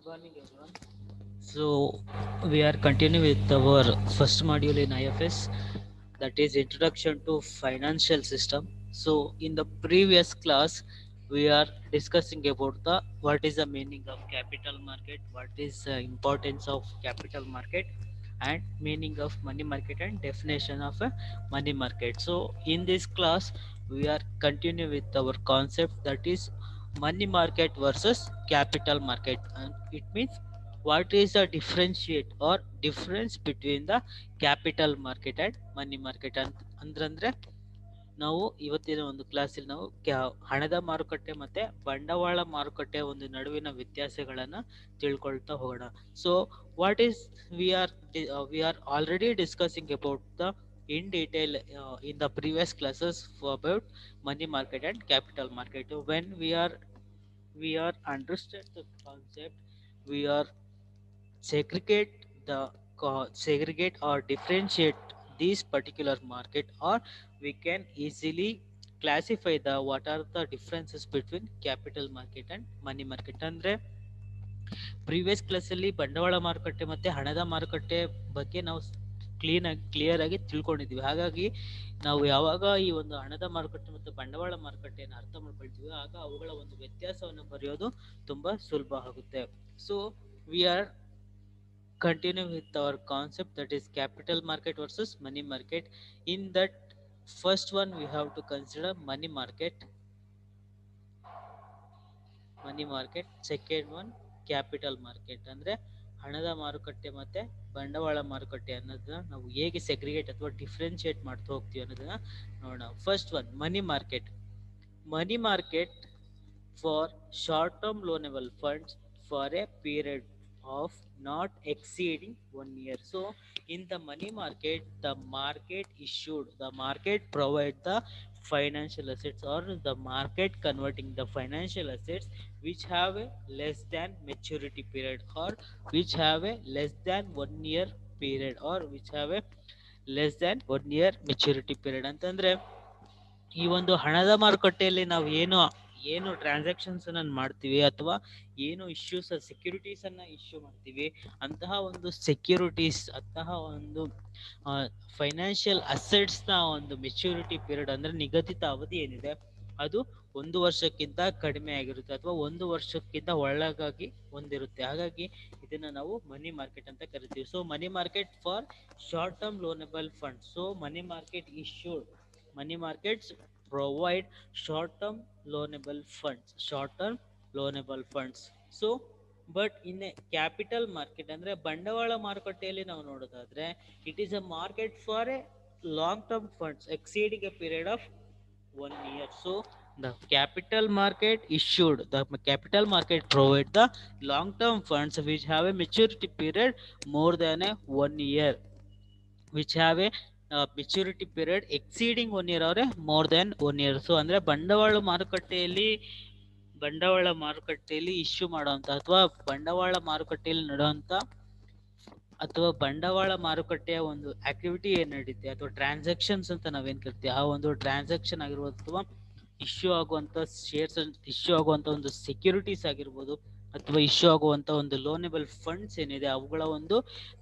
morning, everyone. So, we are continuing with our first module in IFS, that is Introduction to Financial System. So, in the previous class, we are discussing about the what is the meaning of capital market, what is the importance of capital market, and meaning of money market and definition of a money market. So, in this class, we are continuing with our concept, that is money market versus capital market, and it means what is the differentiate or difference between the capital market and money market ಅಂತ ಅಂದ್ರೆ ನಾವು ಇವತ್ತಿನ ಒಂದು ಕ್ಲಾಸಲ್ಲಿ ನಾವು ಹಣದ ಮಾರುಕಟ್ಟೆ ಮತ್ತೆ ಬಂಡವಾಳ ಮಾರುಕಟ್ಟೆ ಒಂದು ನಡುವಿನ ವ್ಯತ್ಯಾಸಗಳನ್ನ ತಿಳ್ಕೊಳ್ತಾ ಹೋಗೋಣ. So what is we are already discussing about the in detail in the previous classes about money market and capital market. When we are understand the concept, we are segregate segregate or differentiate these particular market, or we can easily classify the what are the differences between capital market and money market. ಅಂದ್ರೆ previous class ಅಲ್ಲಿ ಬಂಡವಾಳ ಮಾರುಕಟ್ಟೆ ಮತ್ತೆ ಹಣದ ಮಾರುಕಟ್ಟೆ ಬಗ್ಗೆ ನಾವು clear ಆಗಿ ತಿಳ್ಕೊಂಡಿದ್ವಿ. ಹಾಗಾಗಿ ನಾವು ಯಾವಾಗ ಈ ಒಂದು ಹಣದ ಮಾರುಕಟ್ಟೆ ಮತ್ತು ಬಂಡವಾಳ ಮಾರುಕಟ್ಟೆಯನ್ನು ಅರ್ಥ ಮಾಡ್ಕೊಳ್ತೀವಿ, ಆಗ ಅವುಗಳ ಒಂದು ವ್ಯತ್ಯಾಸವನ್ನು ಬರೆಯೋದು ತುಂಬಾ ಸುಲಭ ಆಗುತ್ತೆ. So we are continue with our concept, that is capital market versus money market. In that first one we have to consider money market, second one capital market. ಅಂದ್ರೆ ಹಣದ ಮಾರುಕಟ್ಟೆ ಮತ್ತೆ ಬಂಡವಾಳ ಮಾರುಕಟ್ಟೆ ಅನ್ನೋದನ್ನ ನಾವು ಹೇಗೆ ಸೆಗ್ರಿಗೇಟ್ ಅಥವಾ ಡಿಫ್ರೆನ್ಶಿಯೇಟ್ ಮಾಡ್ತಾ ಹೋಗ್ತೀವಿ ಅನ್ನೋದನ್ನ ನೋಡೋಣ. First one money market for short-term loanable funds for a period of not exceeding 1 year. So, in the money market, the market provide the financial assets, or the market converting the financial assets which have a less than maturity period, or which have a less than 1 year period, or which have a less than 1 year maturity period. ಅಂತಂದ್ರೆ ಈ ಒಂದು ಹಣದ ಮಾರುಕಟ್ಟೆಯಲ್ಲಿ ನಾವು ಏನು transactions ಅನ್ನ ಮಾಡ್ತೀವಿ ಅಥವಾ ಏನು ಇಶ್ಯೂಸ್ ಸೆಕ್ಯೂರಿಟೀಸ್ ಅನ್ನ ಇಶ್ಯೂ ಮಾಡ್ತೀವಿ, ಅಂತಹ ಒಂದು ಸೆಕ್ಯೂರಿಟೀಸ್, ಅಂತಹ ಒಂದು ಫೈನಾನ್ಷಿಯಲ್ ಅಸೆಟ್ಸ್ ನ ಒಂದು ಮೆಚುರಿಟಿ ಪೀರಿಯಡ್ ಅಂದ್ರೆ ನಿಗದಿತ ಅವಧಿ ಏನಿದೆ ಅದು 1 ವರ್ಷಕ್ಕಿಂತ ಕಡಿಮೆ ಆಗಿರುತ್ತೆ ಅಥವಾ 1 ವರ್ಷಕ್ಕಿಂತ ಒಳಗಾಗಿ ಹೊಂದಿರುತ್ತೆ. ಹಾಗಾಗಿ ಇದನ್ನ ನಾವು ಮನಿ ಮಾರ್ಕೆಟ್ ಅಂತ ಕರಿತೀವಿ. So money market for short term loanable fund. So money markets provide short term loanable funds. So but in a capital market ಅಂದ್ರೆ ಬಂಡವಾಳ ಮಾರುಕಟ್ಟೆಯಲ್ಲಿ ನಾವು ನೋಡೋದಾದ್ರೆ, it is a market for a long term funds exceeding a period of 1 year. So the capital market provide the long term funds which have a maturity period more than a 1 year, which have a maturity period exceeding 1 year or more than 1 year. So ಅಂದ್ರೆ ಬಂಡವಾಳ ಮಾರುಕಟ್ಟೆಯಲ್ಲಿ issue ಮಾಡುವಂತ ಅಥವಾ ಬಂಡವಾಳ ಮಾರುಕಟ್ಟೆಯಲ್ಲಿ ನಡೆಯುವಂತ ಅಥವಾ ಬಂಡವಾಳ ಮಾರುಕಟ್ಟೆಯ ಒಂದು ಆಕ್ಟಿವಿಟಿ ಏನ್ ನಡೀತೆ ಅಥವಾ ಟ್ರಾನ್ಸಾಕ್ಷನ್ಸ್ ಅಂತ ನಾವೇನ್ ಕರಿತೀವಿ, ಆ ಒಂದು ಟ್ರಾನ್ಸಾಕ್ಷನ್ ಆಗಿರ್ಬೋದು ಅಥವಾ ಇಶ್ಯೂ ಆಗುವಂತ ಶೇರ್ಸ್, ಇಶ್ಯೂ ಆಗುವಂತ ಒಂದು ಸೆಕ್ಯೂರಿಟೀಸ್ ಆಗಿರ್ಬೋದು, ಅಥವಾ ಇಶ್ಯೂ ಆಗುವಂತ ಒಂದು ಲೋನೆಬಲ್ ಫಂಡ್ಸ್ ಏನಿದೆ ಅವುಗಳ ಒಂದು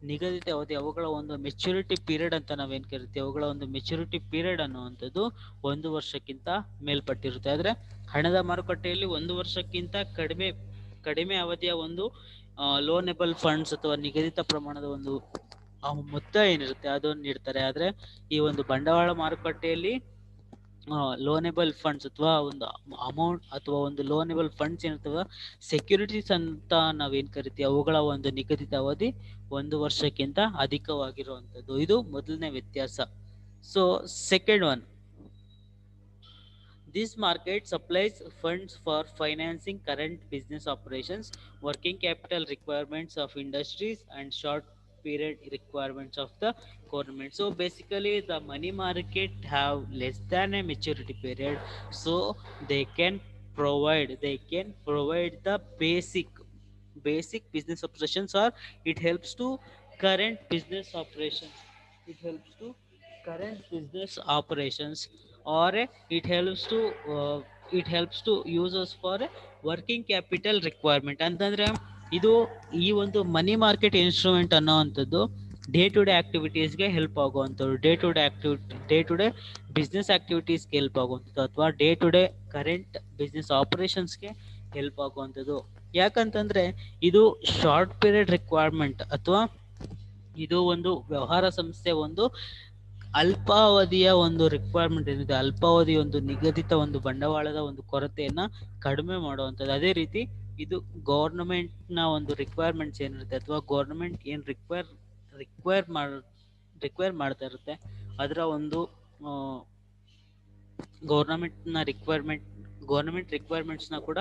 ನಿಗದಿತ ಅವಧಿ, ಅವುಗಳ ಒಂದು ಮೆಚುರಿಟಿ ಪೀರಿಯಡ್ ಅಂತ ನಾವೇನ್ ಕರಿತೀವಿ, ಅವುಗಳ ಒಂದು ಮೆಚುರಿಟಿ ಪೀರಿಯಡ್ ಅನ್ನುವಂಥದ್ದು 1 ವರ್ಷಕ್ಕಿಂತ ಮೇಲ್ಪಟ್ಟಿರುತ್ತೆ. ಆದ್ರೆ ಹಣದ ಮಾರುಕಟ್ಟೆಯಲ್ಲಿ 1 ವರ್ಷಕ್ಕಿಂತ ಕಡಿಮೆ ಅವಧಿಯ ಒಂದು ಲೋನೆಬಲ್ ಫಂಡ್ಸ್ ಅಥವಾ ನಿಗದಿತ ಪ್ರಮಾಣದ ಒಂದು ಮೊತ್ತ ಏನಿರುತ್ತೆ ಅದನ್ನು ನೀಡ್ತಾರೆ. ಆದ್ರೆ ಈ ಒಂದು ಬಂಡವಾಳ ಮಾರುಕಟ್ಟೆಯಲ್ಲಿ ಲೋನೆಬಲ್ ಫಂಡ್ಸ್ ಅಥವಾ ಒಂದು ಅಮೌಂಟ್ ಅಥವಾ ಒಂದು ಲೋನೆಬಲ್ ಫಂಡ್ಸ್ ಏನಿರ್ತವ ಸೆಕ್ಯೂರಿಟೀಸ್ ಅಂತ ನಾವೇನ್ ಕರಿತೀವಿ, ಅವುಗಳ ಒಂದು ನಿಗದಿತ ಅವಧಿ 1 ವರ್ಷಕ್ಕಿಂತ ಅಧಿಕವಾಗಿರುವಂತದ್ದು. ಇದು ಮೊದಲನೇ ವ್ಯತ್ಯಾಸ. So second one, this market supplies funds for financing current business operations, working capital requirements of industries, and short period requirements of the government. So basically the money market have less than a maturity period, so they can provide the basic business operations, or it helps to current business operations it helps to current business operations, or it helps to users for a working capital requirement. ಅಂತಂದ್ರೆ ಇದು ಈ ಒಂದು money market instrument ಅನ್ನೋವಂಥದ್ದು day to day ಆಕ್ಟಿವಿಟೀಸ್ಗೆ help ಆಗುವಂಥದ್ದು, day to day business ಆಕ್ಟಿವಿಟೀಸ್ಗೆ help ಆಗುವಂಥದ್ದು, ಅಥವಾ day to day current business ಆಪರೇಷನ್ಸ್ಗೆ ಹೆಲ್ಪ್ ಆಗುವಂಥದ್ದು. ಯಾಕಂತಂದ್ರೆ ಇದು ಶಾರ್ಟ್ ಪೀರಿಯಡ್ ರಿಕ್ವೈರ್ಮೆಂಟ್, ಅಥವಾ ಇದು ಒಂದು ವ್ಯವಹಾರ ಸಂಸ್ಥೆ ಒಂದು ಅಲ್ಪಾವಧಿಯ ಒಂದು ರಿಕ್ವೈರ್ಮೆಂಟ್ ಏನಿದೆ, ಅಲ್ಪಾವಧಿ ಒಂದು ನಿಗದಿತ ಒಂದು ಬಂಡವಾಳದ ಒಂದು ಕೊರತೆಯನ್ನ ಕಡಿಮೆ ಮಾಡುವಂಥದ್ದು. ಅದೇ ರೀತಿ ಇದು ಗೌರ್ನಮೆಂಟ್ ನ ಒಂದು ರಿಕ್ವೈರ್ಮೆಂಟ್ಸ್ ಏನಿರುತ್ತೆ, ಅಥವಾ ಗೌರ್ನಮೆಂಟ್ ಏನ್ ರಿಕ್ವೈರ್ ಮಾಡ್ತಾ ಇರುತ್ತೆ, ಅದರ ಒಂದು ಗೌರ್ನಮೆಂಟ್ ರಿಕ್ವೈರ್ಮೆಂಟ್ಸ್ ನ ಕೂಡ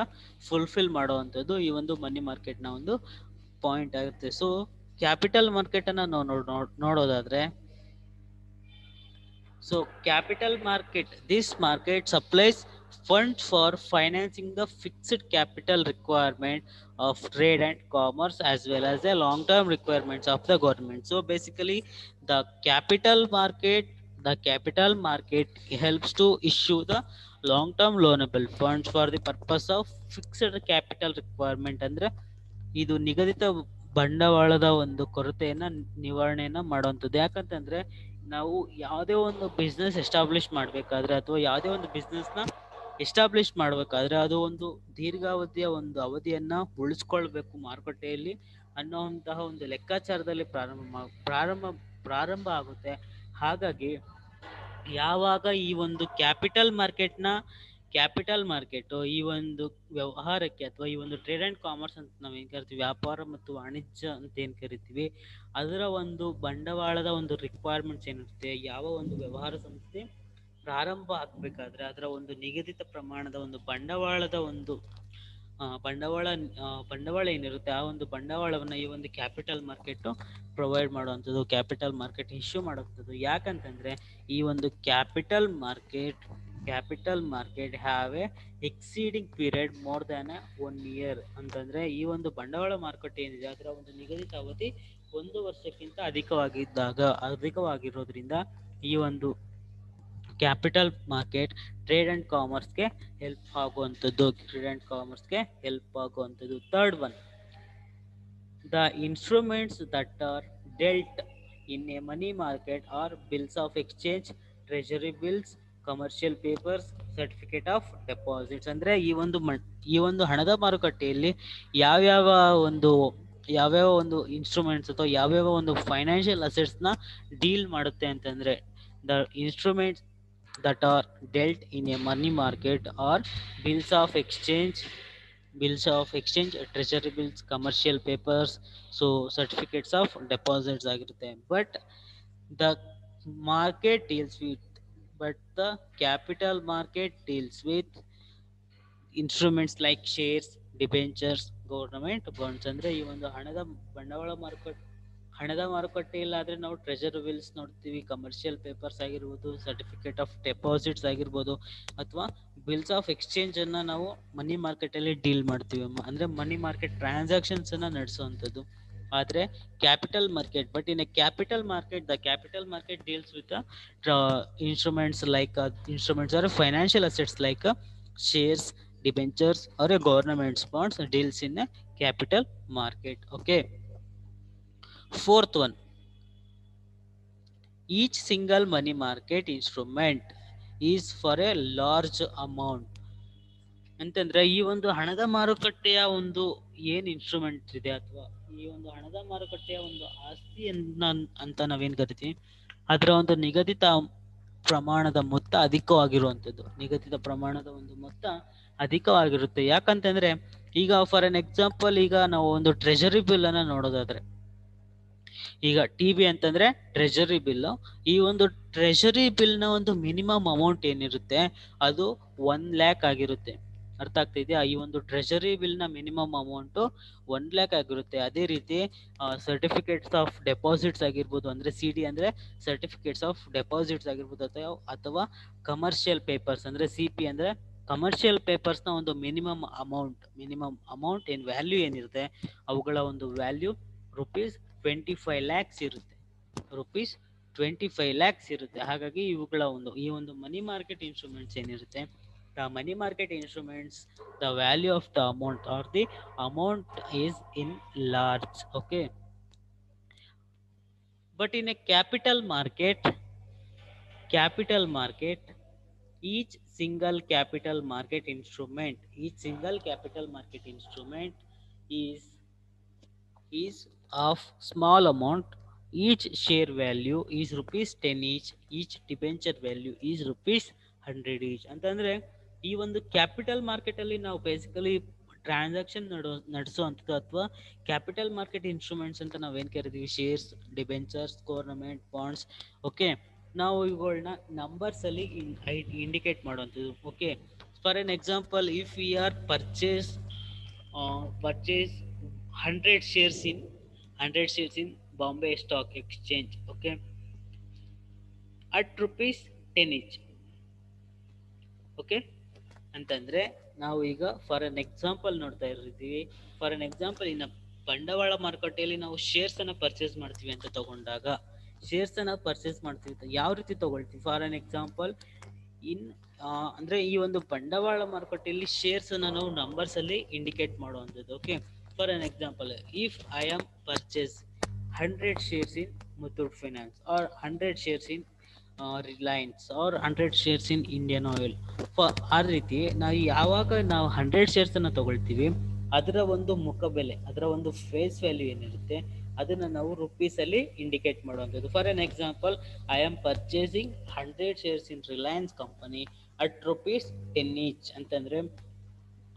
ಫುಲ್ಫಿಲ್ ಮಾಡುವಂಥದ್ದು ಈ ಒಂದು ಮನಿ ಮಾರ್ಕೆಟ್ ನ ಒಂದು ಪಾಯಿಂಟ್ ಆಗುತ್ತೆ. ಸೊ ಕ್ಯಾಪಿಟಲ್ ಮಾರ್ಕೆಟ್ ಅನ್ನ ನಾವು ನೋಡೋದಾದ್ರೆ, so capital market, this market supplies funds for financing the fixed capital requirement of trade and commerce, as well as the long term requirements of the government. So basically the capital market helps to issue the long term loanable funds for the purpose of fixed capital requirement. ಅಂದ್ರೆ ಇದು ನಿಗದಿತ ಬಂಡವಾಳದ ಒಂದು ಕೊರತೆಯನ್ನ ನಿವಾರಣೆಯನ್ನ ಮಾಡುವಂಥದ್ದು. ಯಾಕಂತಂದ್ರೆ ನಾವು ಯಾವುದೇ ಒಂದು ಬಿಸ್ನೆಸ್ ಎಸ್ಟಾಬ್ಲಿಷ್ ಮಾಡಬೇಕಾದ್ರೆ, ಅಥವಾ ಯಾವುದೇ ಒಂದು ಬಿಸ್ನೆಸ್ನ ಎಸ್ಟಾಬ್ಲಿಷ್ ಮಾಡಬೇಕಾದ್ರೆ, ಅದು ಒಂದು ದೀರ್ಘಾವಧಿಯ ಒಂದು ಅವಧಿಯನ್ನ ಉಳಿಸ್ಕೊಳ್ಬೇಕು ಮಾರುಕಟ್ಟೆಯಲ್ಲಿ ಅನ್ನೋಂತಹ ಒಂದು ಲೆಕ್ಕಾಚಾರದಲ್ಲಿ ಪ್ರಾರಂಭ ಆಗುತ್ತೆ. ಹಾಗಾಗಿ ಯಾವಾಗ ಈ ಒಂದು ಕ್ಯಾಪಿಟಲ್ ಮಾರ್ಕೆಟ್ ಈ ಒಂದು ವ್ಯವಹಾರಕ್ಕೆ, ಅಥವಾ ಈ ಒಂದು ಟ್ರೇಡ್ ಅಂಡ್ ಕಾಮರ್ಸ್ ಅಂತ ನಾವೇನ್ ಕರಿತೀವಿ, ವ್ಯಾಪಾರ ಮತ್ತು ವಾಣಿಜ್ಯ ಅಂತ ಏನ್ ಕರಿತೀವಿ, ಅದರ ಒಂದು ಬಂಡವಾಳದ ಒಂದು ರಿಕ್ವೈರ್ಮೆಂಟ್ಸ್ ಏನಿರುತ್ತೆ, ಯಾವ ಒಂದು ವ್ಯವಹಾರ ಸಂಸ್ಥೆ ಪ್ರಾರಂಭ ಆಗ್ಬೇಕಾದ್ರೆ ಅದರ ಒಂದು ನಿಗದಿತ ಪ್ರಮಾಣದ ಒಂದು ಬಂಡವಾಳ ಏನಿರುತ್ತೆ, ಆ ಒಂದು ಬಂಡವಾಳವನ್ನ ಈ ಒಂದು ಕ್ಯಾಪಿಟಲ್ ಮಾರ್ಕೆಟ್ ಪ್ರೊವೈಡ್ ಮಾಡುವಂಥದ್ದು, ಕ್ಯಾಪಿಟಲ್ ಮಾರ್ಕೆಟ್ ಇಶ್ಯೂ ಮಾಡುವಂಥದ್ದು. ಯಾಕಂತಂದ್ರೆ ಈ ಒಂದು capital market have A exceeding period more than 1 year ಅಂತಂದ್ರೆ, ಈ ಒಂದು ಬಂಡವಾಳ ಮಾರುಕಟ್ಟೆ ಏನಿದೆ ಅದರ ಒಂದು ನಿಗದಿತ ಅವಧಿ 1 ವರ್ಷಕ್ಕಿಂತ ಅಧಿಕವಾಗಿರೋದ್ರಿಂದ ಈ ಒಂದು ಕ್ಯಾಪಿಟಲ್ ಮಾರ್ಕೆಟ್ ಟ್ರೇಡ್ ಅಂಡ್ ಕಾಮರ್ಸ್ಗೆ ಹೆಲ್ಪ್ ಆಗುವಂಥದ್ದು. Third one, the instruments that are dealt in a money market are bills of exchange, treasury bills, commercial papers, certificate of deposits. ಅಂದ್ರೆ ಈ ಒಂದು ಹಣದ ಮಾರುಕಟ್ಟೆಯಲ್ಲಿ ಯಾವ್ಯಾವ ಒಂದು ಇನ್ಸ್ಟ್ರೂಮೆಂಟ್ಸ್ ಅಥವಾ ಯಾವ್ಯಾವ ಒಂದು ಫೈನಾನ್ಷಿಯಲ್ ಅಸೆಟ್ಸ್ ನ ಡೀಲ್ ಮಾಡುತ್ತೆ ಅಂತಂದ್ರೆ, the instruments that are dealt in a money market or bills of exchange, treasury bills, commercial papers, so certificates of deposits ಆಗಿರುತ್ತೆ. The capital market deals with instruments like shares, debentures, government bonds. ಅಂದ್ರೆ ಈ ಒಂದು ಹಣದ ಮಾರುಕಟ್ಟೆಯಲ್ಲಿ ಆದ್ರೆ ನಾವು treasury bills ನೋಡ್ತೀವಿ, commercial papers ಆಗಿರ್ಬೋದು, ಸರ್ಟಿಫಿಕೇಟ್ ಆಫ್ ಡೆಪಾಸಿಟ್ಸ್ ಆಗಿರ್ಬೋದು, ಅಥವಾ ಬಿಲ್ಸ್ ಆಫ್ ಎಕ್ಸ್ಚೇಂಜ್ ಅನ್ನ ನಾವು ಮನಿ ಮಾರ್ಕೆಟ್ ಅಲ್ಲಿ ಡೀಲ್ ಮಾಡ್ತೀವಿ, ಅಂದ್ರೆ ಮನಿ ಮಾರ್ಕೆಟ್ ಟ್ರಾನ್ಸಾಕ್ಷನ್ಸ್ ಅನ್ನ ನಡೆಸುವಂಥದ್ದು. ಆದ್ರೆ capital market, the capital market deals with instruments or financial assets like shares, debentures or a government bonds deals in a capital market. Okay. Fourth one, each single money market instrument is for a large amount. ಅಂತಂದ್ರೆ ಈ ಒಂದು ಹಣದ ಮಾರುಕಟ್ಟೆಯ ಒಂದು ಏನ್ instrument ಇದೆ, ಅಥವಾ ಈ ಒಂದು ಹಣದ ಮಾರುಕಟ್ಟೆಯ ಒಂದು ಆಸ್ತಿ ಅಂತ ನಾವೇನ್ ಕರಿತೀವಿ, ಅದರ ಒಂದು ನಿಗದಿತ ಪ್ರಮಾಣದ ಮೊತ್ತ ಅಧಿಕವಾಗಿರುತ್ತೆ. ಯಾಕಂತಂದ್ರೆ ಈಗ ಫಾರ್ ಎನ್ ಎಕ್ಸಾಂಪಲ್, ಈಗ ನಾವು ಒಂದು ಟ್ರೆಜರಿ ಬಿಲ್ ಅನ್ನ ನೋಡೋದಾದ್ರೆ, ಈಗ TB ಅಂತಂದ್ರೆ ಟ್ರೆಜರಿ ಬಿಲ್. ಈ ಒಂದು ಟ್ರೆಜರಿ ಬಿಲ್ ನ ಒಂದು ಮಿನಿಮಮ್ ಅಮೌಂಟ್ ಏನಿರುತ್ತೆ ಅದು 1 lakh ಆಗಿರುತ್ತೆ. ಅರ್ಥ ಆಗ್ತಿದೆಯಾ? ಈ ಒಂದು ಟ್ರೆಜರಿ ಬಿಲ್ ನ ಮಿನಿಮಮ್ ಅಮೌಂಟ್ 1 lakh ಆಗಿರುತ್ತೆ. ಅದೇ ರೀತಿ ಸರ್ಟಿಫಿಕೇಟ್ಸ್ ಆಫ್ ಡೆಪಾಸಿಟ್ಸ್ ಆಗಿರ್ಬೋದು, ಅಂದ್ರೆ CD ಅಂದ್ರೆ ಸರ್ಟಿಫಿಕೇಟ್ಸ್ ಆಫ್ ಡೆಪಾಸಿಟ್ಸ್ ಆಗಿರ್ಬೋದು, ಅಥವಾ ಕಮರ್ಷಿಯಲ್ ಪೇಪರ್ಸ್ ಅಂದ್ರೆ CP ಅಂದ್ರೆ ಕಮರ್ಷಿಯಲ್ ಪೇಪರ್ಸ್ ನ ಒಂದು ಮಿನಿಮಮ್ ಅಮೌಂಟ್ ಏನ್ ವ್ಯಾಲ್ಯೂ ಏನಿರುತ್ತೆ, ಅವುಗಳ ಒಂದು ವ್ಯಾಲ್ಯೂ ₹25 lakhs ಇರುತ್ತೆ. ಹಾಗಾಗಿ ಇವುಗಳ ಈ ಒಂದು ಮನಿ ಮಾರ್ಕೆಟ್ ಇನ್ಸ್ಟ್ರೂಮೆಂಟ್ಸ್ ಏನಿರುತ್ತೆ The money market instruments, the value of the amount or the amount is in large. Okay, but in a capital market, each single capital market instrument is is of small amount. Each share value is rupees 10 each. Each debenture value is rupees 100 each. ಅಂತಂದ್ರೆ ಈ ಒಂದು capital market ಅಲ್ಲಿ ನಾವು basically transaction ನಡೆಸುವಂಥದ್ದು ಅಥವಾ capital market instruments ಅಂತ ನಾವೇನು ಕರಿತೀವಿ, shares, debentures, government bonds. Okay, ನಾವು ಇವುಗಳನ್ನ ನಂಬರ್ಸ್ ಅಲ್ಲಿ ಇಂಡಿಕೇಟ್ ಮಾಡುವಂಥದ್ದು. Okay, for an example, if we are purchase 100 shares in Bombay Stock Exchange, okay, at rupees 10 each. Okay, ಅಂತಂದ್ರೆ ನಾವು ಈಗ ಫಾರ್ ಅನ್ ಎಕ್ಸಾಂಪಲ್ ನೋಡ್ತಾ ಇರ್ತೀವಿ. ಫಾರ್ ಅನ್ ಎಕ್ಸಾಂಪಲ್, ಇನ್ನು ಬಂಡವಾಳ ಮಾರುಕಟ್ಟೆಯಲ್ಲಿ ನಾವು ಶೇರ್ಸ್ ಅನ್ನ ಪರ್ಚೇಸ್ ಮಾಡ್ತೀವಿ ಅಂತ ತಗೊಂಡಾಗ, ಶೇರ್ಸ್ ಅನ್ನ ಪರ್ಚೇಸ್ ಮಾಡ್ತೀವಿ ಯಾವ ರೀತಿ ತಗೊಳ್ತೀವಿ? ಫಾರ್ ಅನ್ ಎಕ್ಸಾಂಪಲ್, ಇನ್ ಅಂದ್ರೆ ಈ ಒಂದು ಬಂಡವಾಳ ಮಾರುಕಟ್ಟೆಯಲ್ಲಿ ಶೇರ್ಸ್ ಅನ್ನ ನಾವು ನಂಬರ್ಸ್ ಅಲ್ಲಿ ಇಂಡಿಕೇಟ್ ಮಾಡುವಂಥದ್ದು. Okay, for an example, if I am purchase 100 shares in Muthoot Finance or 100 shares in Reliance or 100 shares in Indian Oil, ಆ ರೀತಿ ನಾವು ಯಾವಾಗ ನಾವು 100 ಶೇರ್ಸ್ ಅನ್ನ ತಗೊಳ್ತೀವಿ, ಅದರ ಒಂದು ಮುಖಬೆಲೆ, ಅದರ ಒಂದು ಫೇಸ್ ವ್ಯಾಲ್ಯೂ ಏನಿರುತ್ತೆ ಅದನ್ನ ನಾವು ರುಪೀಸ್ ಅಲ್ಲಿ ಇಂಡಿಕೇಟ್ ಮಾಡುವಂಥದ್ದು. For an example, I am purchasing 100 shares in Reliance company at rupees 10 each. ಅಂತಂದ್ರೆ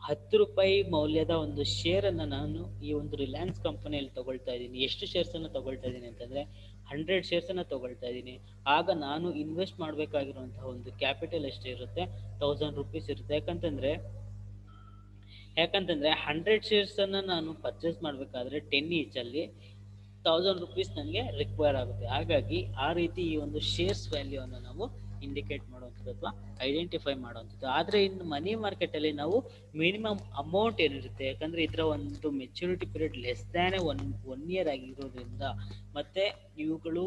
10 ರೂಪಾಯಿ ಮೌಲ್ಯದ ಒಂದು ಶೇರ್ ಅನ್ನ ನಾನು ಈ ಒಂದು ರಿಲಯನ್ಸ್ ಕಂಪನಿಯಲ್ಲಿ ತಗೊಳ್ತಾ ಇದ್ದೀನಿ. ಎಷ್ಟು ಶೇರ್ಸ್ ಅನ್ನ ತಗೊಳ್ತಾ ಇದ್ದೀನಿ ಅಂತಂದ್ರೆ 100 ಶೇರ್ಸ್ ಅನ್ನ ತಗೊಳ್ತಾ ಇದ್ದೀನಿ. ಆಗ ನಾನು ಇನ್ವೆಸ್ಟ್ ಮಾಡಬೇಕಾಗಿರುವಂತಹ ಒಂದು ಕ್ಯಾಪಿಟಲ್ ಎಷ್ಟು ಇರುತ್ತೆ? 1000 ರೂಪೀಸ್ ಇರುತ್ತೆ. ಯಾಕಂತಂದ್ರೆ 100 ಶೇರ್ಸ್ ಅನ್ನ ನಾನು ಪರ್ಚೇಸ್ ಮಾಡಬೇಕಾದ್ರೆ 10 ಈಚ್ ಅಲ್ಲಿ 1000 ರೂಪೀಸ್ ನನಗೆ ರಿಕ್ವೈರ್ ಆಗುತ್ತೆ. ಹಾಗಾಗಿ ಆ ರೀತಿ ಈ ಒಂದು ಶೇರ್ಸ್ ವ್ಯಾಲ್ಯೂ ಅನ್ನು ನಾವು ಇಂಡಿಕೇಟ್ ಮಾಡುವಂಥದ್ದು ಅಥವಾ ಐಡೆಂಟಿಫೈ ಮಾಡುವಂಥದ್ದು. ಆದರೆ ಇನ್ನು ಮನಿ ಮಾರ್ಕೆಟ್ ಅಲ್ಲಿ ನಾವು ಮಿನಿಮಮ್ ಅಮೌಂಟ್ ಏನಿರುತ್ತೆ, ಯಾಕಂದ್ರೆ ಇದರ ಒಂದು maturity period less than one year ಆಗಿರೋದ್ರಿಂದ, ಮತ್ತೆ ಇವುಗಳು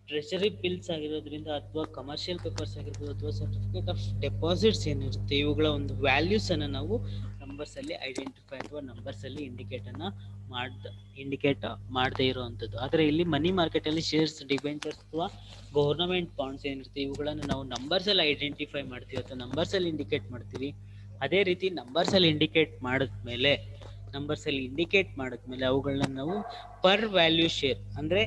ಟ್ರೆಷರಿ ಬಿಲ್ಸ್ ಆಗಿರೋದ್ರಿಂದ ಅಥವಾ ಕಮರ್ಷಿಯಲ್ ಪೇಪರ್ಸ್ ಆಗಿರ್ಬೋದು ಅಥವಾ ಸರ್ಟಿಫಿಕೇಟ್ ಆಫ್ ಡೆಪಾಸಿಟ್ಸ್ ಏನಿರುತ್ತೆ, ಇವುಗಳ ಒಂದು ವ್ಯಾಲ್ಯೂಸ್ ಅನ್ನ ನಾವು ನಂಬರ್ಸ್ ಅಲ್ಲಿ ಐಡೆಂಟಿಫೈ ಅಥವಾ ನಂಬರ್ಸ್ ಅಲ್ಲಿ ಇಂಡಿಕೇಟ್ ಮಾಡದೇ ಇರುವಂಥದ್ದು. ಆದರೆ ಇಲ್ಲಿ ಮನಿ ಮಾರ್ಕೆಟ್ ಅಲ್ಲಿ ಶೇರ್ಸ್, ಡಿಬೆಂಚರ್ಸ್ ಅಥವಾ ಗೌರ್ನಮೆಂಟ್ ಬಾಂಡ್ಸ್ ಏನಿರುತ್ತೆ, ಇವುಗಳನ್ನು ನಾವು ನಂಬರ್ಸ್ ಅಲ್ಲಿ ಐಡೆಂಟಿಫೈ ಮಾಡ್ತೀವಿ ಅಥವಾ ನಂಬರ್ಸ್ ಅಲ್ಲಿ ಇಂಡಿಕೇಟ್ ಮಾಡ್ತೀವಿ. ಅದೇ ರೀತಿ ನಂಬರ್ಸ್ ಅಲ್ಲಿ ಇಂಡಿಕೇಟ್ ಮಾಡಿದ್ಮೇಲೆ ಅವುಗಳನ್ನ ನಾವು ಪರ್ ವ್ಯಾಲ್ಯೂ ಶೇರ್, ಅಂದ್ರೆ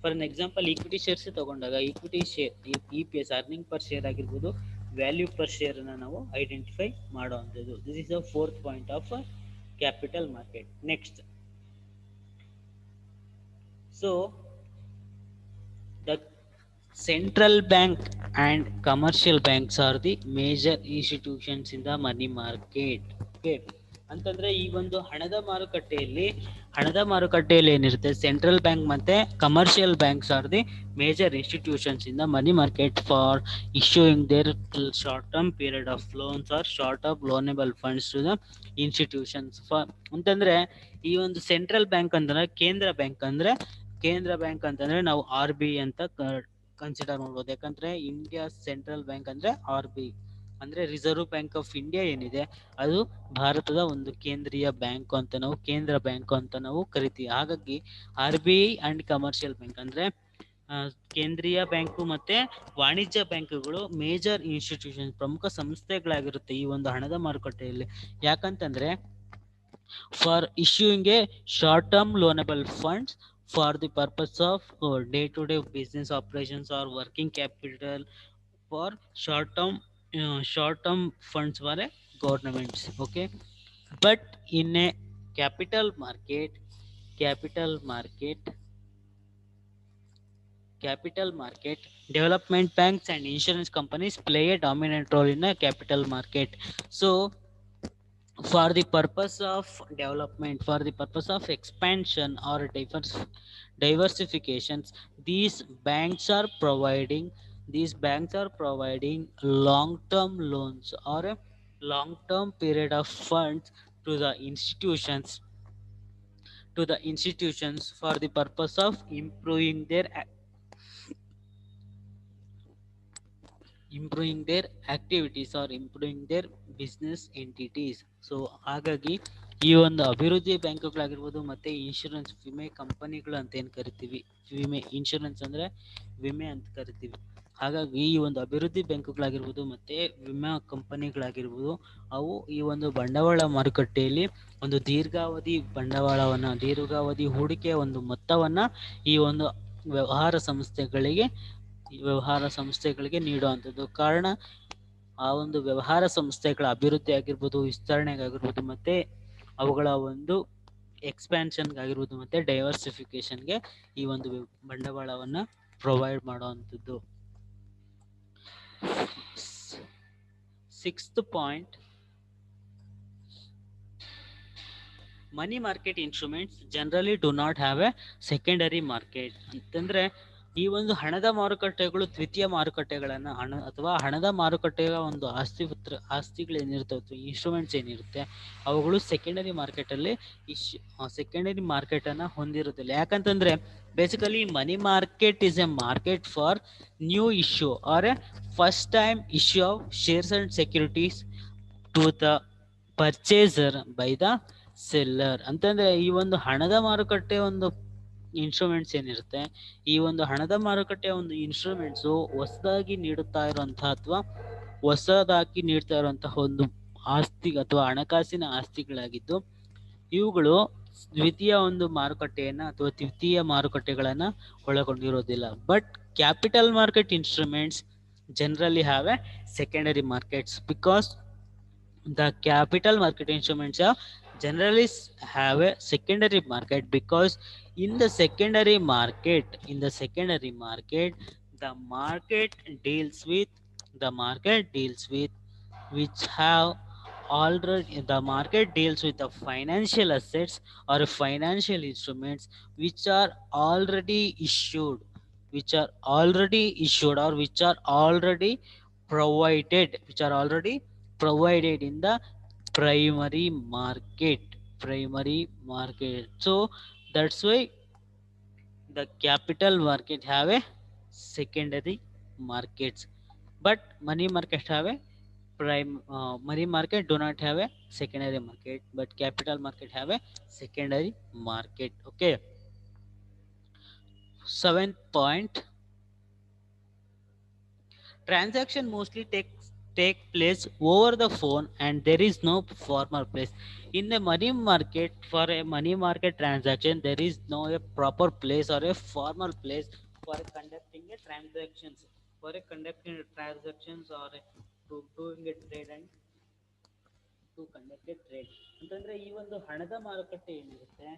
for an example equity shares ತಗೊಂಡಾಗ equity share EPS earning per share ಆಗಿರ್ಬೋದು, ವ್ಯಾಲ್ಯೂ ಪರ್ ಶೇರ್ ಅನ್ನ ನಾವು ಐಡೆಂಟಿಫೈ ಮಾಡುವಂಥದ್ದು. This is the fourth point of capital market. Next, so the central bank and commercial banks are the major institutions in the money market. Okay, ಅಂತಂದ್ರೆ ಈ ಒಂದು ಹಣದ ಮಾರುಕಟ್ಟೆಯಲ್ಲಿ ಏನಿರುತ್ತೆ, ಸೆಂಟ್ರಲ್ ಬ್ಯಾಂಕ್ ಮತ್ತೆ commercial banks are the major institutions in the money market for issuing their short term period of loans or short of loanable funds to the institutions. ಅಂತಂದ್ರೆ ಈ ಒಂದು ಸೆಂಟ್ರಲ್ ಬ್ಯಾಂಕ್ ಅಂತಂದ್ರೆ ಕೇಂದ್ರ ಬ್ಯಾಂಕ್ ಅಂತಂದ್ರೆ ನಾವು RBI ಅಂತ consider ಮಾಡ್ಬೋದು. ಯಾಕಂದ್ರೆ ಇಂಡಿಯಾ ಸೆಂಟ್ರಲ್ ಬ್ಯಾಂಕ್ ಅಂದ್ರೆ RBI ಅಂದ್ರೆ ರಿಸರ್ವ್ ಬ್ಯಾಂಕ್ ಆಫ್ ಇಂಡಿಯಾ ಏನಿದೆ, ಅದು ಭಾರತದ ಒಂದು ಕೇಂದ್ರ ಬ್ಯಾಂಕ್ ಅಂತ ನಾವು ಕರಿತೀವಿ. ಹಾಗಾಗಿ RBI ಅಂಡ್ ಕಮರ್ಷಿಯಲ್ ಬ್ಯಾಂಕ್ ಅಂದ್ರೆ ಕೇಂದ್ರೀಯ ಬ್ಯಾಂಕು ಮತ್ತೆ ವಾಣಿಜ್ಯ ಬ್ಯಾಂಕುಗಳು ಮೇಜರ್ ಇನ್ಸ್ಟಿಟ್ಯೂಷನ್, ಪ್ರಮುಖ ಸಂಸ್ಥೆಗಳಾಗಿರುತ್ತೆ ಈ ಒಂದು ಹಣದ ಮಾರುಕಟ್ಟೆಯಲ್ಲಿ. ಯಾಕಂತಂದ್ರೆ for issuing a short term loanable funds for the purpose of day-to-day business operations or working capital for short-term funds for a governments. Okay, but in a capital market development banks and insurance companies play a dominant role in a capital market. So for the purpose of development, for the purpose of expansion or diversifications, these banks are providing long term loans or a long term period of funds to the institutions for the purpose of improving their improving their activities or improving their business entities. So ಹಾಗಾಗಿ ಈ ಒಂದು ಅಭಿವೃದ್ಧಿ ಬ್ಯಾಂಕುಗಳಾಗಿರ್ಬೋದು ಮತ್ತು insurance ವಿಮೆ ಕಂಪನಿಗಳು ಅಂತ ಏನು ಕರಿತೀವಿ, ವಿಮೆ ಇನ್ಶೂರೆನ್ಸ್ ಅಂದರೆ ವಿಮೆ ಅಂತ ಕರಿತೀವಿ. ಹಾಗಾಗಿ ಈ ಒಂದು ಅಭಿವೃದ್ಧಿ ಬ್ಯಾಂಕುಗಳಾಗಿರ್ಬೋದು ಮತ್ತು ವಿಮಾ ಕಂಪನಿಗಳಾಗಿರ್ಬೋದು, ಅವು ಈ ಒಂದು ಬಂಡವಾಳ ಮಾರುಕಟ್ಟೆಯಲ್ಲಿ ಒಂದು ದೀರ್ಘಾವಧಿ ಬಂಡವಾಳವನ್ನು, ದೀರ್ಘಾವಧಿ ಹೂಡಿಕೆಯ ಒಂದು ಮೊತ್ತವನ್ನು ಈ ಒಂದು ವ್ಯವಹಾರ ಸಂಸ್ಥೆಗಳಿಗೆ ನೀಡುವಂಥದ್ದು. ಕಾರಣ ಆ ಒಂದು ವ್ಯವಹಾರ ಸಂಸ್ಥೆಗಳ ಅಭಿವೃದ್ಧಿ ಆಗಿರ್ಬೋದು, ವಿಸ್ತರಣೆಗಾಗಿರ್ಬೋದು, ಮತ್ತು ಅವುಗಳ ಒಂದು ಎಕ್ಸ್ಪ್ಯಾನ್ಷನ್ಗಾಗಿರ್ಬೋದು ಮತ್ತು ಡೈವರ್ಸಿಫಿಕೇಶನ್ಗೆ ಈ ಒಂದು ಬಂಡವಾಳವನ್ನು ಪ್ರೊವೈಡ್ ಮಾಡುವಂಥದ್ದು. Sixth point, money market instruments generally do not have A secondary market. ಅಂತಂದರೆ ಈ ಒಂದು ಹಣದ ಮಾರುಕಟ್ಟೆಗಳು ದ್ವಿತೀಯ ಮಾರುಕಟ್ಟೆಗಳನ್ನು ಅಥವಾ ಹಣದ ಮಾರುಕಟ್ಟೆಯ ಒಂದು ಆಸ್ತಿಗಳೇನಿರ್ತವೆ, ಇನ್ಸ್ಟ್ರೂಮೆಂಟ್ಸ್ ಏನಿರುತ್ತೆ, ಅವುಗಳು ಸೆಕೆಂಡರಿ ಮಾರ್ಕೆಟಲ್ಲಿ ಸೆಕೆಂಡರಿ ಮಾರ್ಕೆಟನ್ನು ಹೊಂದಿರುತ್ತಿಲ್ಲ. ಯಾಕಂತಂದರೆ basically money market is a market for new issue or a first time issue of shares and securities to the purchaser by the seller. ಅಂತಂದರೆ ಈ ಒಂದು ಹಣದ ಮಾರುಕಟ್ಟೆ ಒಂದು ಇನ್ಸ್ಟ್ರೂಮೆಂಟ್ಸ್ ಏನಿರುತ್ತೆ, ಈ ಒಂದು ಹಣದ ಮಾರುಕಟ್ಟೆಯ ಒಂದು ಇನ್ಸ್ಟ್ರೂಮೆಂಟ್ಸು ಹೊಸದಾಗಿ ನೀಡುತ್ತಾ ಇರುವಂತಹ ಅಥವಾ ಹೊಸದಾಗಿ ನೀಡ್ತಾ ಇರುವಂತಹ ಒಂದು ಆಸ್ತಿ ಅಥವಾ ಹಣಕಾಸಿನ ಆಸ್ತಿಗಳಾಗಿದ್ದು, ಇವುಗಳು ದ್ವಿತೀಯ ಒಂದು ಮಾರುಕಟ್ಟೆಯನ್ನು ಅಥವಾ ದ್ವಿತೀಯ ಮಾರುಕಟ್ಟೆಗಳನ್ನು ಒಳಗೊಂಡಿರೋದಿಲ್ಲ. But capital market instruments generally have a secondary markets because the capital market instruments generally have a secondary market because in the secondary market the market deals with which have already the market deals with the financial assets or financial instruments which are already issued or which are already provided in the primary market. So that's why the capital market have a secondary markets, but money market have a money market do not have a secondary market, but capital market have a secondary market. Okay, seventh point, transaction mostly take place over the phone and there is no formal place. In the money market, for a money market transaction there is no a proper place or a formal place for conducting a transactions or to doing a trade and to conduct a trade. ಅಂತಂದ್ರೆ ಈ ಒಂದು ಹಣದ ಮಾರುಕಟ್ಟೆ ಏನಿರುತ್ತೆ,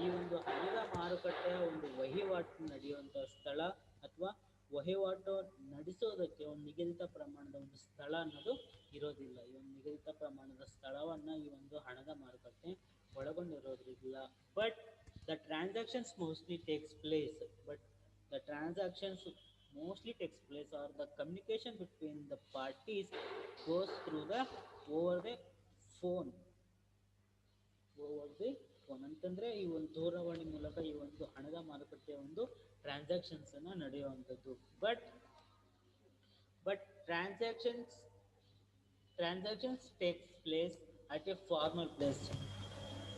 ಈ ಒಂದು ಹಣದ ಮಾರುಕಟ್ಟೆಯ ಒಂದು ವಹಿವಾಟು ನಡೆಯುವಂತಹ ಸ್ಥಳ ಅಥವಾ ವಹಿವಾಟು ನಡೆಸೋದಕ್ಕೆ ಒಂದು ನಿಗದಿತ ಪ್ರಮಾಣದ ಒಂದು ಸ್ಥಳ ಅನ್ನೋದು ಇರೋದಿಲ್ಲ. ಈ ಒಂದು ನಿಗದಿತ ಪ್ರಮಾಣದ ಸ್ಥಳವನ್ನ ಈ ಒಂದು ಹಣದ ಮಾರುಕಟ್ಟೆ ಒಳಗೊಂಡಿರೋದಿಲ್ಲ. But the transactions mostly takes place or the communication between the parties goes through the over the phone ಅಂತಂದ್ರೆ ಈ ಒಂದು ದೂರವಾಣಿ ಮೂಲಕ ಈ ಒಂದು ಹಣದ ಮಾರುಕಟ್ಟೆಯ ಒಂದು ಟ್ರಾನ್ಸಾಕ್ಷನ್ಸ್ ಅನ್ನ ನಡೆಯುವಂಥದ್ದು. But transactions takes place at a formal place.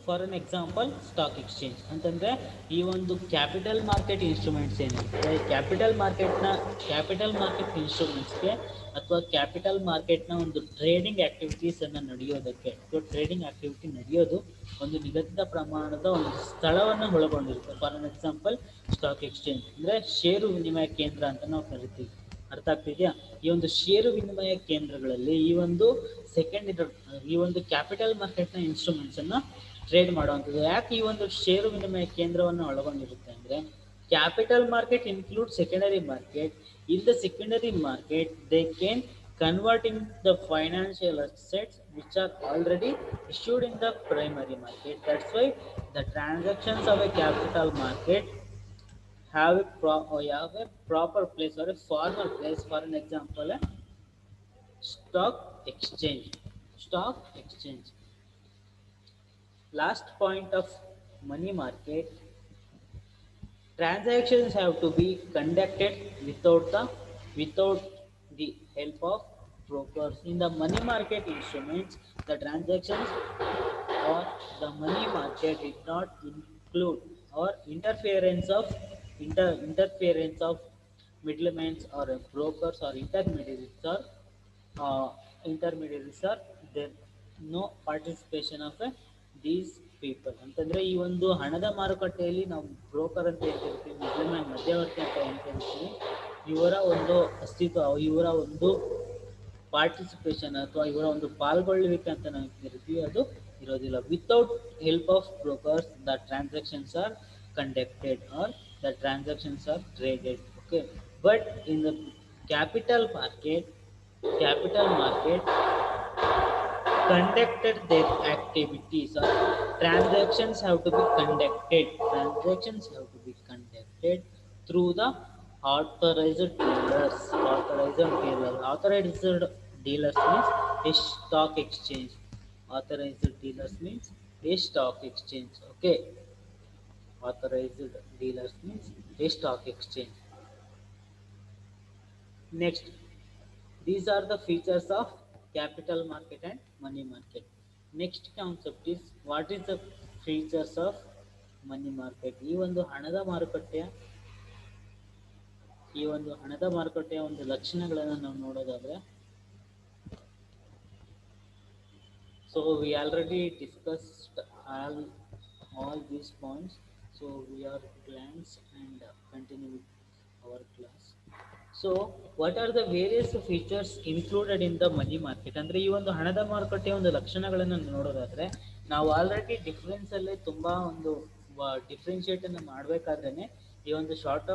For an example stock exchange ಅಂತಂದರೆ ಈ ಒಂದು ಕ್ಯಾಪಿಟಲ್ ಮಾರ್ಕೆಟ್ ಇನ್ಸ್ಟ್ರೂಮೆಂಟ್ಸ್ ಏನಿರುತ್ತೆ, ಕ್ಯಾಪಿಟಲ್ ಮಾರ್ಕೆಟ್ ಇನ್ಸ್ಟ್ರೂಮೆಂಟ್ಸ್ಗೆ ಅಥವಾ ಕ್ಯಾಪಿಟಲ್ ಮಾರ್ಕೆಟ್ನ ಒಂದು ಟ್ರೇಡಿಂಗ್ ಆ್ಯಕ್ಟಿವಿಟೀಸನ್ನು ನಡೆಯೋದಕ್ಕೆ ಅಥವಾ ಟ್ರೇಡಿಂಗ್ ಆ್ಯಕ್ಟಿವಿಟಿ ನಡೆಯೋದು ಒಂದು ನಿಗದಿತ ಪ್ರಮಾಣದ ಒಂದು ಸ್ಥಳವನ್ನು ಒಳಗೊಂಡಿರುತ್ತೆ. For an example stock exchange ಅಂದರೆ ಷೇರು ವಿನಿಮಯ ಕೇಂದ್ರ ಅಂತ ನಾವು ಕರಿತೀವಿ. ಅರ್ಥ ಆಗ್ತಿದೆಯಾ? ಈ ಒಂದು ಷೇರು ವಿನಿಮಯ ಕೇಂದ್ರಗಳಲ್ಲಿ ಈ ಒಂದು ಕ್ಯಾಪಿಟಲ್ ಮಾರ್ಕೆಟ್ನ ಇನ್ಸ್ಟ್ರೂಮೆಂಟ್ಸನ್ನು ಟ್ರೇಡ್ ಮಾಡುವಂಥದ್ದು. ಯಾಕೆ ಈ ಒಂದು ಷೇರು ವಿನಿಮಯ ಕೇಂದ್ರವನ್ನು ಒಳಗೊಂಡಿರುತ್ತೆ ಅಂದರೆ capital market include secondary market. In the secondary market they can converting the financial assets which are already issued in the primary market. That's why the transactions of a capital market have a proper place or a formal place. For an example, stock exchange. Last point of money market, transactions have to be conducted without the help of brokers. In the money market instruments, the transactions or the money market did not include or interference of middlemen or brokers or uh, intermediaries are there. No participation of these people ಅಂತಂದ್ರೆ ಈ ಒಂದು ಹಣದ ಮಾರುಕಟ್ಟೆಯಲ್ಲಿ ನಾವು broker ಅಂತ ಏನ್ ಕರಿತೀವಿ, ಮಿಡ್ಲ್ಮ್ಯಾನ್ ಮಧ್ಯವರ್ತಿ ಅಂತ ಏನ್ ಕರಿತೀವಿ, ಇವರ ಒಂದು ಅಸ್ತಿತ್ವ, ಇವರ ಒಂದು ಪಾರ್ಟಿಸಿಪೇಷನ್ ಅಥವಾ ಇವರ ಒಂದು ಪಾಲ್ಗೊಳ್ಳುವಿಕೆ ಅಂತ ನಾವು ಕರಿತೀವಿ, ಅದು ಇರೋದಿಲ್ಲ. Without help of brokers the transactions are conducted or the transactions are traded. Okay, but in the capital market capital market conducted their activities or transactions have to be conducted through the authorized dealers means a stock exchange. Authorized dealers means a stock exchange. Okay, authorized dealers means a stock exchange. Next, these are the features of capital market and money market. Next concept is, what is the features of money market? ಈ ಒಂದು ಹಣದ ಮಾರುಕಟ್ಟೆಯ ಒಂದು ಲಕ್ಷಣಗಳನ್ನು ನಾವು ನೋಡೋದಾದ್ರೆ, so we already discussed all these points, so we are glance and continue with our class. So what are the various features included in the money market? ಅಂದರೆ ಈ ಒಂದು ಹಣದ ಮಾರುಕಟ್ಟೆಯ ಒಂದು ಲಕ್ಷಣಗಳನ್ನು ನೋಡೋದಾದ್ರೆ, ನಾವು ಆಲ್ರೆಡಿ ಡಿಫ್ರೆನ್ಸಲ್ಲೇ ತುಂಬ ಒಂದು ಡಿಫ್ರೆನ್ಷಿಯೇಟನ್ನು ಮಾಡಬೇಕಾದ್ರೆ ಈ ಒಂದು ಶಾರ್ಟ್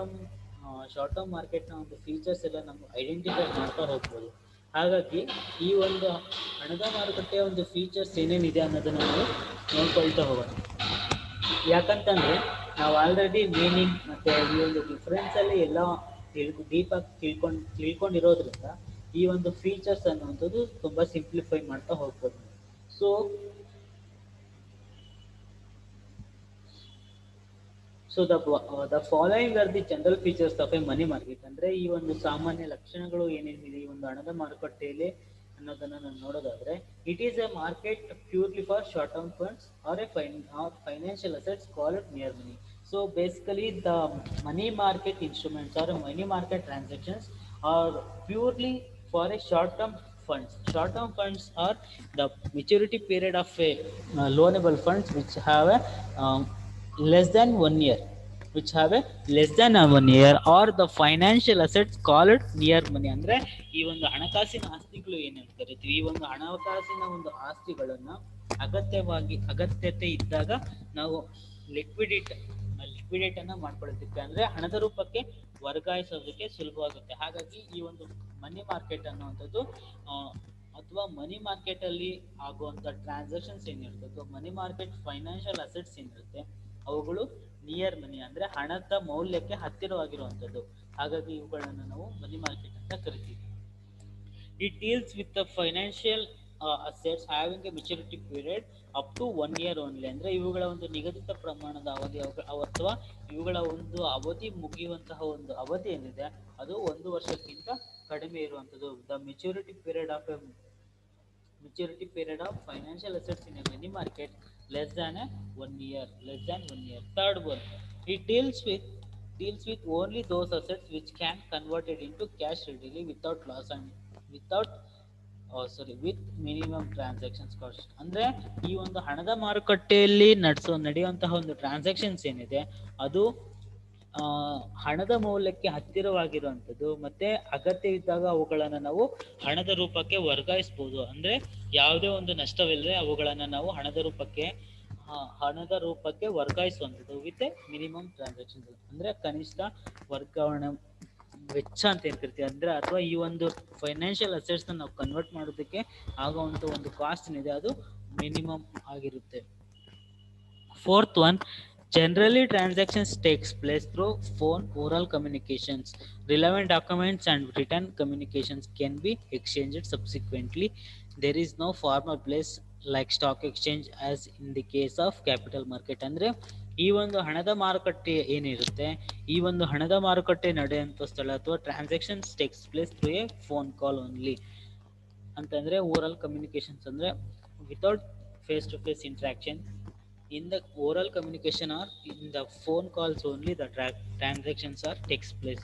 ಟರ್ಮ್ ಮಾರ್ಕೆಟ್ನ ಒಂದು ಫೀಚರ್ಸ್ ಎಲ್ಲ ನಾವು ಐಡೆಂಟಿಫೈ ಮಾಡ್ತಾ ಹೋಗ್ಬೋದು. ಹಾಗಾಗಿ ಈ ಒಂದು ಹಣದ ಮಾರುಕಟ್ಟೆಯ ಒಂದು ಫೀಚರ್ಸ್ ಏನೇನಿದೆ ಅನ್ನೋದನ್ನು ನಾವು ನೋಡ್ಕೊಳ್ತಾ ಹೋಗೋಣ. ಯಾಕಂತಂದರೆ ನಾವು ಆಲ್ರೆಡಿ ಮೀನಿಂಗ್ ಮತ್ತು ಈ ಒಂದು ಡಿಫ್ರೆನ್ಸಲ್ಲಿ ಎಲ್ಲ ಡೀಪಾಗಿ ತಿಳ್ಕೊಂಡಿರೋದ್ರಿಂದ ಈ ಒಂದು ಫೀಚರ್ಸ್ ಅನ್ನುವಂಥದ್ದು ತುಂಬ ಸಿಂಪ್ಲಿಫೈ ಮಾಡ್ತಾ ಹೋಗ್ಬೋದು. So the following are the general features of A money market. ಅಂದರೆ ಈ ಒಂದು ಸಾಮಾನ್ಯ ಲಕ್ಷಣಗಳು ಏನೇನಿದೆ ಈ ಒಂದು ಹಣದ ಮಾರುಕಟ್ಟೆಯಲ್ಲಿ ಅನ್ನೋದನ್ನು ನಾನು ನೋಡೋದಾದ್ರೆ, it is A market purely for short term funds are financial assets called near money. So basically the money market instruments or money market transactions are purely for a short term funds. Short term funds are the maturity period of a loanable funds which have a less than 1 year, or the financial assets called near money. ಅಂದ್ರೆ ಈ ಒಂದು ಹಣಕಾಸಿನ ಆಸ್ತಿಗಳು ಏನಂತ ಕರಿತೀವಿ, ಈ ಒಂದು ಹಣಕಾಸಿನ ಒಂದು ಆಸ್ತಿಗಳನ್ನ ಅಗತ್ಯತೆ ಇದ್ದಾಗ ನಾವು ಲಿಕ್ವಿಡೇಟ್ ಅನ್ನ ಮಾಡ್ಕೊಳ್ಳೋದಕ್ಕೆ, ಅಂದ್ರೆ ಹಣದ ರೂಪಕ್ಕೆ ವರ್ಗಾಯಿಸೋದಕ್ಕೆ ಸುಲಭವಾಗುತ್ತೆ. ಹಾಗಾಗಿ ಈ ಒಂದು ಮನಿ ಮಾರ್ಕೆಟ್ ಅನ್ನುವಂಥದ್ದು ಅಥವಾ ಮನಿ ಮಾರ್ಕೆಟ್ ಅಲ್ಲಿ ಆಗುವಂತ ಟ್ರಾನ್ಸಾಕ್ಷನ್ಸ್ ಏನಿರುತ್ತೆ ಅಥವಾ ಮನಿ ಮಾರ್ಕೆಟ್ ಫೈನಾನ್ಷಿಯಲ್ ಅಸೆಟ್ಸ್ ಏನಿರುತ್ತೆ ಅವುಗಳು ನಿಯರ್ ಮನಿ, ಅಂದ್ರೆ ಹಣದ ಮೌಲ್ಯಕ್ಕೆ ಹತ್ತಿರವಾಗಿರುವಂಥದ್ದು. ಹಾಗಾಗಿ ಇವುಗಳನ್ನು ನಾವು ಮನಿ ಮಾರ್ಕೆಟ್ ಅಂತ ಕರಿತೀವಿ. It deals with the financial assets having a maturity period up to 1 year only. ಅಂದ್ರೆ ಇವುಗಳ ಒಂದು ನಿಗದಿತ ಪ್ರಮಾಣದ ಅವಧಿ ಅಥವಾ ಇವುಗಳ ಒಂದು ಅವಧಿ ಮುಗಿಯುವಂತಹ ಒಂದು ಅವಧಿ ಏನಿದೆ ಅದು 1 ವರ್ಷಕ್ಕಿಂತ ಕಡಿಮೆ ಇರುವಂಥದ್ದು. The maturity period of financial assets in a money market less than 1 year. Third one, it deals with only those assets which can converted into cash readily without loss and with minimum transactions cost. ಅಂದ್ರೆ ಈ ಒಂದು ಹಣದ ಮಾರುಕಟ್ಟೆಯಲ್ಲಿ ನಡೆಯುವಂತಹ ಒಂದು transactions ಏನಿದೆ ಅದು ಹಣದ ಮೌಲ್ಯಕ್ಕೆ ಹತ್ತಿರವಾಗಿರುವಂಥದ್ದು, ಮತ್ತೆ ಅಗತ್ಯವಿದ್ದಾಗ ಅವುಗಳನ್ನು ನಾವು ಹಣದ ರೂಪಕ್ಕೆ ವರ್ಗಾಯಿಸಬಹುದು. ಅಂದ್ರೆ ಯಾವುದೇ ಒಂದು ನಷ್ಟವಿಲ್ಲದೆ ಅವುಗಳನ್ನು ನಾವು ಹಣದ ರೂಪಕ್ಕೆ ವರ್ಗಾಯಿಸುವಂಥದ್ದು ವಿತ್ ಮಿನಿಮಮ್ ಟ್ರಾನ್ಸಾಕ್ಷನ್. ಅಂದ್ರೆ ಕನಿಷ್ಠ ವರ್ಗಾವಣೆ ವೆಚ್ಚ ಅಂತ ಏನ್ ಕರಿತೀವಿ, ಅಂದ್ರೆ ಅಥವಾ ಈ ಒಂದು ಫೈನಾನ್ಷಿಯಲ್ ಅಸೆಟ್ಸ್ ನಾವು ಕನ್ವರ್ಟ್ ಮಾಡೋದಕ್ಕೆ ಆಗುವಂತ ಒಂದು ಕಾಸ್ಟ್ ಏನಿದೆ ಅದು ಮಿನಿಮಮ್ ಆಗಿರುತ್ತೆ. Fourth one, generally transactions takes place through phone, oral communications. Relevant documents and written communications can be exchanged subsequently. There is no formal place like stock exchange as in the case of capital market. ಅಂದ್ರೆ ಈ ಒಂದು ಹಣದ ಮಾರುಕಟ್ಟೆ ಏನಿರುತ್ತೆ, ಈ ಒಂದು ಹಣದ ಮಾರುಕಟ್ಟೆ ನಡೆಯುವಂಥ ಸ್ಥಳ ಅಥವಾ transactions takes place through a phone call only. ಅಂತಂದ್ರೆ ಓರಲ್ ಕಮ್ಯುನಿಕೇಶನ್ಸ್ ಅಂದ್ರೆ without face to face interaction. In the oral communication or in the phone calls only the transactions are takes place.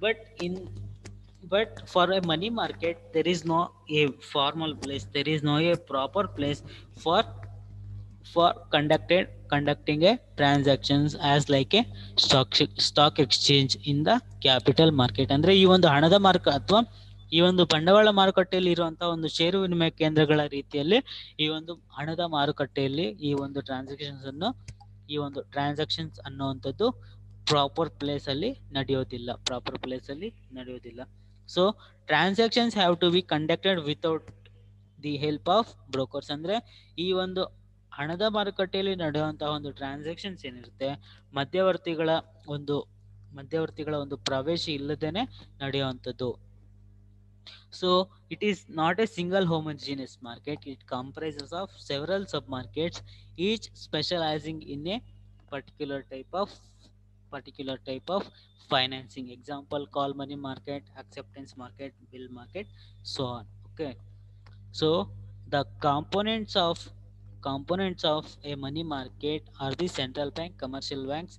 But in but for a money market there is no a formal place, there is no a proper place for conducting a transactions as like a stock exchange in the capital market. ಅಂದ್ರೆ ಈ ಒಂದು ಹಣದ ಮಾರುಕ ಅಥವಾ ಈ ಒಂದು ಬಂಡವಾಳ ಮಾರುಕಟ್ಟೆಯಲ್ಲಿ ಇರುವಂತಹ ಒಂದು ಷೇರು ವಿನಿಮಯ ಕೇಂದ್ರಗಳ ರೀತಿಯಲ್ಲಿ ಈ ಒಂದು ಹಣದ ಮಾರುಕಟ್ಟೆಯಲ್ಲಿ ಈ ಒಂದು ಟ್ರಾನ್ಸಾಕ್ಷನ್ಸ್ ಅನ್ನುವಂಥದ್ದು ಪ್ರಾಪರ್ ಪ್ಲೇಸ್ ಅಲ್ಲಿ ನಡೆಯೋದಿಲ್ಲ. So transactions have to be conducted without the help of brokers. ಅಂದ್ರೆ ಈ ಒಂದು ಹಣದ ಮಾರುಕಟ್ಟೆಯಲ್ಲಿ ನಡೆಯುವಂತಹ ಒಂದು ಟ್ರಾನ್ಸಾಕ್ಷನ್ಸ್ ಏನಿರುತ್ತೆ, ಮಧ್ಯವರ್ತಿಗಳ ಒಂದು ಪ್ರವೇಶ ಇಲ್ಲದೇನೆ ನಡೆಯುವಂಥದ್ದು. So it is not a single homogeneous market, it comprises of several sub-markets, each specializing in a particular type of financing. Example, call money market, acceptance market, bill market, so on. Okay. So the components of a money market are the central bank, commercial banks,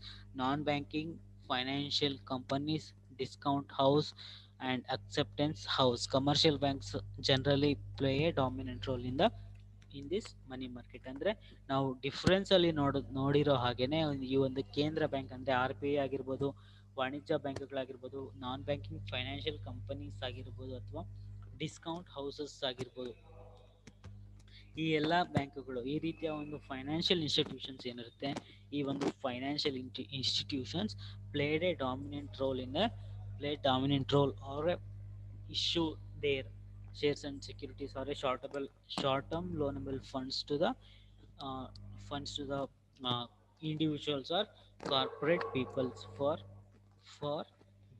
non-banking financial companies, discount house and acceptance house. Commercial banks generally play a dominant role in this money market. ಅಂದ್ರೆ ನಾವು difference ಅಲ್ಲಿ ನೋಡಿರೋ ಹಾಗೇನೆ ಈ ಒಂದು ಕೇಂದ್ರ bank ಅಂದ್ರೆ RBI ಆಗಿರ್ಬೋದು, ವಾಣಿಜ್ಯ ಬ್ಯಾಂಕ್ಗಳಾಗಿರ್ಬೋದು, ನಾನ್ ಬ್ಯಾಂಕಿಂಗ್ ಫೈನಾನ್ಷಿಯಲ್ ಕಂಪನೀಸ್ ಆಗಿರ್ಬೋದು ಅಥವಾ ಡಿಸ್ಕೌಂಟ್ ಹೌಸಸ್ ಆಗಿರ್ಬೋದು, ಈ ಎಲ್ಲ ಬ್ಯಾಂಕ್ಗಳು ಈ ರೀತಿಯ ಒಂದು ಫೈನಾನ್ಷಿಯಲ್ ಇನ್ಸ್ಟಿಟ್ಯೂಷನ್ಸ್ ಏನಿರುತ್ತೆ, ಈ ಒಂದು financial institutions played a dominant role or issue their shares and securities or a short-term loanable funds to the uh, individuals or corporate peoples for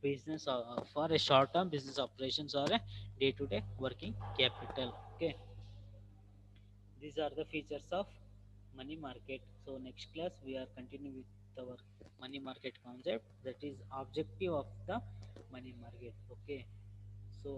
business or for a short-term business operations or a day-to-day working capital. Okay, these are the features of money market. So next class we are continuing with our money market concept, that is objective of the money market. Okay, so